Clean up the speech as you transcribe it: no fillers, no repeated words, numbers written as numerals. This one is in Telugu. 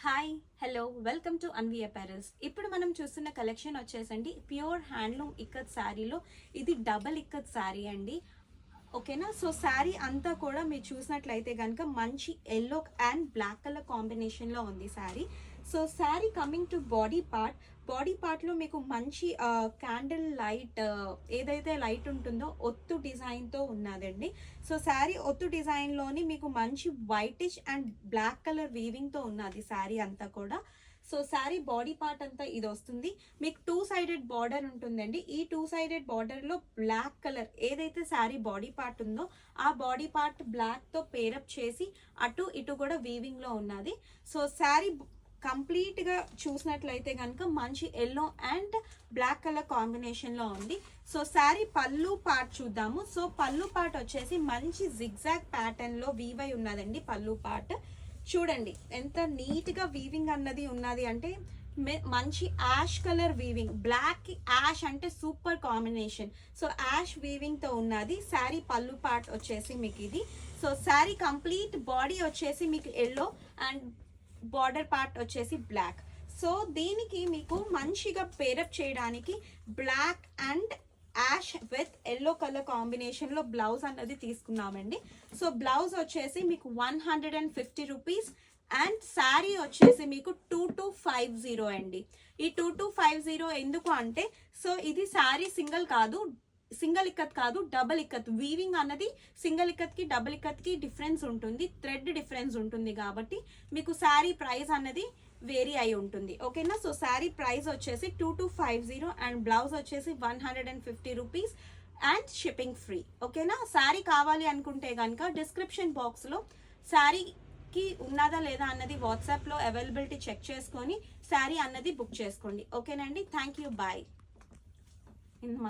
Hi hello welcome to Anvi apparels. ఇప్పుడు మనం చూస్తున్న కలెక్షన్ వచ్చేసండి ప్యూర్ హ్యాండ్లూమ్ ఇక్కత్ శారీలో ఇది డబల్ ఇక్కత్ శారీ అండి. ఓకేనా. సో శారీ అంతా కూడా మీరు చూసినట్లయితే కనుక మంచి ఎల్లో అండ్ బ్లాక్ కలర్ కాంబినేషన్లో ఉంది sari. So sari coming to body పార్ట్లో మీకు మంచి క్యాండిల్ లైట్ ఏదైతే లైట్ ఉంటుందో ఒత్తు డిజైన్తో ఉన్నదండి. సో శారీ ఒత్తు డిజైన్లోని మీకు మంచి వైటిష్ అండ్ బ్లాక్ కలర్ వీవింగ్తో ఉన్నది శారీ అంతా కూడా. సో శారీ బాడీ పార్ట్ అంతా ఇది వస్తుంది. మీకు 2 సైడెడ్ బార్డర్ ఉంటుందండి. ఈ 2 సైడెడ్ బార్డర్లో బ్లాక్ కలర్ ఏదైతే శారీ బాడీ పార్ట్ ఉందో ఆ బాడీ పార్ట్ బ్లాక్తో పేరప్ చేసి అటు ఇటు కూడా వీవింగ్లో ఉన్నది. సో శారీ కంప్లీట్గా చూసినట్లయితే కనుక మంచి ఎల్లో అండ్ బ్లాక్ కలర్ కాంబినేషన్లో ఉంది. సో శారీ పళ్ళు పార్ట్ చూద్దాము. సో పళ్ళు పార్ట్ వచ్చేసి మంచి జిగ్జాగ్ ప్యాటర్న్లో వీవ్ అయి ఉన్నదండి. పళ్ళు పార్ట్ చూడండి ఎంత నీట్గా వీవింగ్ అన్నది ఉన్నది అంటే మంచి ash colour weaving, black ash అంటే సూపర్ కాంబినేషన్. సో యాష్ వీవింగ్తో ఉన్నది శారీ పళ్ళు పార్ట్ వచ్చేసి మీకు ఇది. సో శారీ కంప్లీట్ బాడీ వచ్చేసి మీకు ఎల్లో అండ్ బార్డర్ పార్ట్ వచ్చేసి బ్లాక్. సో దీనికి మీకు మంచిగా పేరప్ చేయడానికి black and ash with yellow colour కాంబినేషన్లో బ్లౌజ్ అన్నది తీసుకున్నామండి. సో బ్లౌజ్ వచ్చేసి మీకు 150 రూపీస్ అండ్ శారీ వచ్చేసి మీకు 2250 అండి. ఈ 2250 ఎందుకు అంటే సో ఇది శారీ సింగిల్ ఇక్కత్ కాదు డబుల్ ఇక్కత్. వీవింగ్ అన్నది సింగిల్ ఇక్కత్కి డబుల్ ఇక్కత్కి డిఫరెన్స్ ఉంటుంది, థ్రెడ్ డిఫరెన్స్ ఉంటుంది కాబట్టి మీకు శారీ ప్రైస్ అన్నది వేరీ అయి ఉంటుంది. ఓకేనా. సో శారీ ప్రైస్ వచ్చేసి 2250 అండ్ బ్లౌజ్ వచ్చేసి 150 రూపీస్ అండ్ షిప్పింగ్ ఫ్రీ. ఓకేనా. శారీ కావాలి అనుకుంటే కనుక డిస్క్రిప్షన్ బాక్స్లో శారీకి ఉన్నదా లేదా అన్నది వాట్సాప్లో అవైలబిలిటీ చెక్ చేసుకొని శారీ అన్నది బుక్ చేసుకోండి. ఓకేనండి. Thank you. బాయ్.